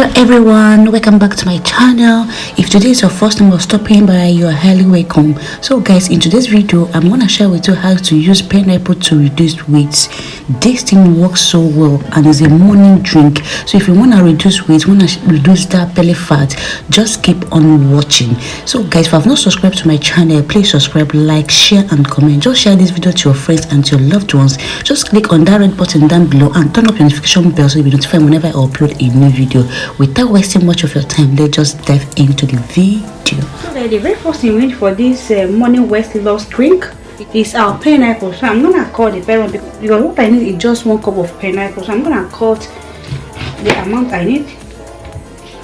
Hello everyone, welcome back to my channel. If today is your first time of stopping by, you are highly welcome. So guys, in today's video I'm gonna share with you how to use pineapple to reduce weight. This thing works so well and is a morning drink. So if you want to reduce weight, want to reduce that belly fat, just keep on watching. So guys, if you have not subscribed to my channel, please subscribe, like, share and comment. Just share this video to your friends and to your loved ones. Just click on that red button down below and turn up your notification bell so you'll be notified whenever I upload a new video. Without wasting much of your time, let's just dive into the video. So the very first thing we need for this morning weight loss drink is our pineapple. So I'm gonna cut the pineapple because what I need is just 1 cup of pineapple. So I'm gonna cut the amount I need.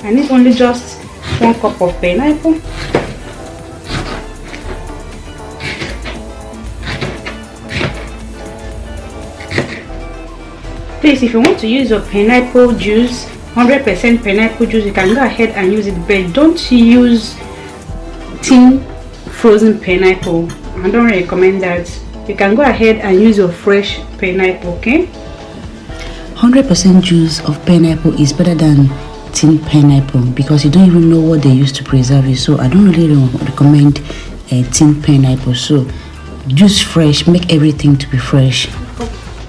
I need only just 1 cup of pineapple. Please, if you want to use your pineapple juice, 100% pineapple juice, you can go ahead and use it, but don't use tin frozen pineapple. I don't recommend that. You can go ahead and use your fresh pineapple, okay? 100% juice of pineapple is better than tin pineapple because you don't even know what they use to preserve it. So I don't really recommend tin pineapple. So juice fresh, make everything to be fresh.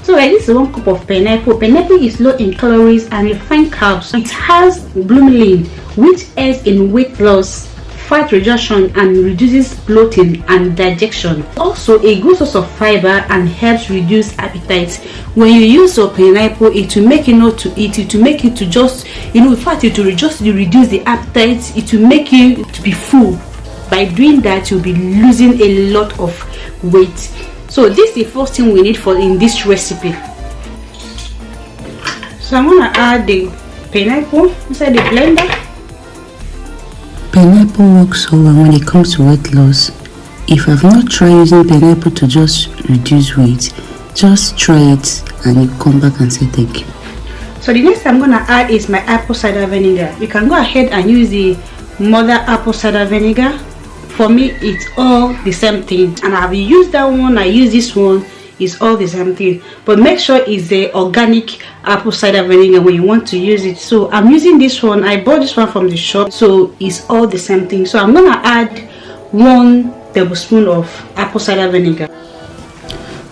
So this is 1 cup of pineapple. Pineapple is low in calories and refined carbs. It has bromelain, which aids in weight loss, fat reduction, and reduces bloating and digestion. Also a good source of fiber and helps reduce appetite. When you use your pineapple, it will make you not to eat, it will make you to just, in fact it will just reduce the appetite, it will make you to be full. By doing that, you'll be losing a lot of weight. So this is the first thing we need for in this recipe. So I'm gonna add the pineapple inside the blender. Pineapple works so well when it comes to weight loss. If I've not tried using pineapple to just reduce weight, just try it and you come back and say thank you. So the next I'm gonna add is my apple cider vinegar. You can go ahead and use the mother apple cider vinegar. For me, it's all the same thing, and I've used that one, I use this one, it's all the same thing. But make sure it's the organic apple cider vinegar when you want to use it. So I'm using this one, I bought this one from the shop, so it's all the same thing. So I'm gonna add 1 tablespoon of apple cider vinegar.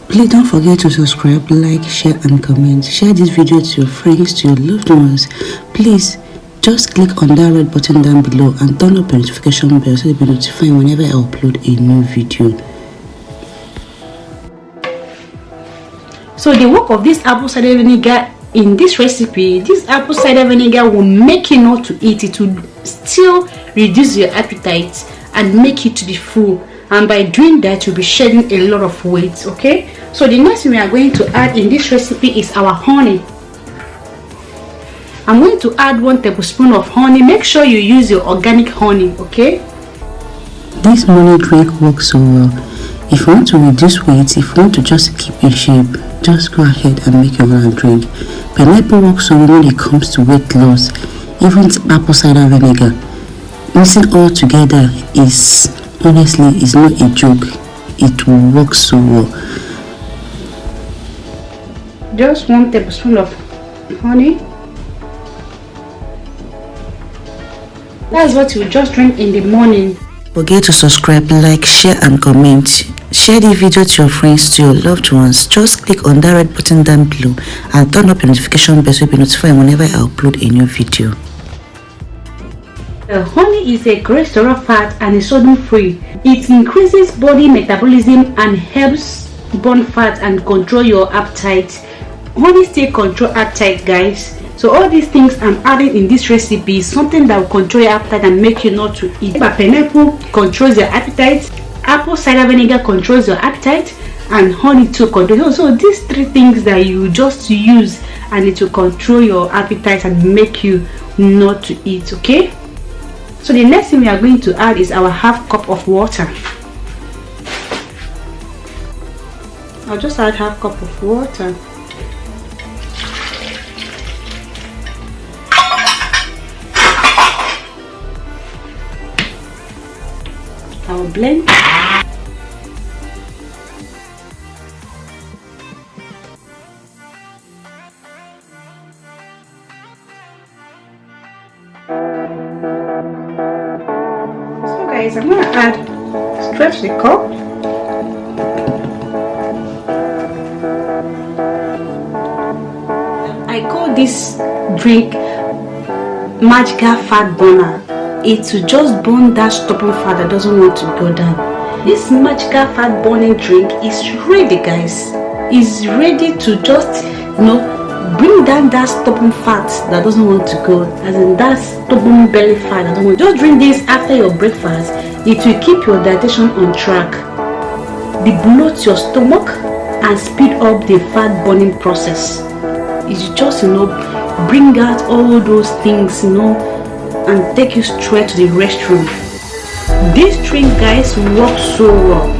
Please don't forget to subscribe, like, share and comment. Share this video to your friends, to your loved ones. Please just click on that red button down below and turn up your notification bell so you'll be notified whenever I upload a new video. So the work of this apple cider vinegar in this recipe, this apple cider vinegar will make you not to eat. It will still reduce your appetite and make you to be full, and by doing that you'll be shedding a lot of weight. Okay, so the next thing we are going to add in this recipe is our honey. I'm going to add 1 tablespoon of honey. Make sure you use your organic honey, okay? This morning drink works so well. If you want to reduce weight, if you want to just keep in shape, just go ahead and make your own drink. Pineapple works so well when it comes to weight loss. Even apple cider vinegar. Mixing all together is, honestly, is not a joke. It will work so well. Just 1 tablespoon of honey. That's what you just drink in the morning. Forget to subscribe, like, share and comment. Share the video to your friends, to your loved ones. Just click on that red button down below and turn up your notification bell so you'll be notified whenever I upload a new video. Honey is a cholesterol fat and is sodium free. It increases body metabolism and helps burn fat and control your appetite. Honey still control appetite, guys. So all these things I'm adding in this recipe is something that will control your appetite and make you not to eat. But pineapple controls your appetite, apple cider vinegar controls your appetite, and honey too controls. So these 3 things that you just use and it will control your appetite and make you not to eat. Okay, so the next thing we are going to add is our 1/2 cup of water. I'll just add 1/2 cup of water. I'll blend. So guys, I'm gonna add stretch the cup. I call this drink magical fat burner. It will just burn that stubborn fat that doesn't want to go down. This magical fat burning drink is ready, guys. Is ready to just, bring down that stubborn fat that doesn't want to go, as in that stubborn belly fat that doesn't want to. Just drink this after your breakfast. It will keep your digestion on track, debloat your stomach, and speed up the fat burning process. It will just, bring out all those things, and take you straight to the restroom. This drink, guys, works so well,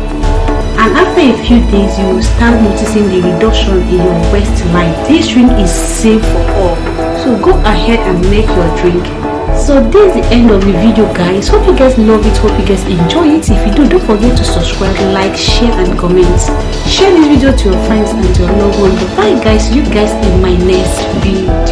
and after a few days you will start noticing the reduction in your waistline. This drink is safe for all, so go ahead and make your drink. So this is the end of the video, guys. Hope you guys love it, hope you guys enjoy it. If you do, don't forget to subscribe, like, share and comment. Share this video to your friends and to your loved ones. Bye guys, see you guys in my next video.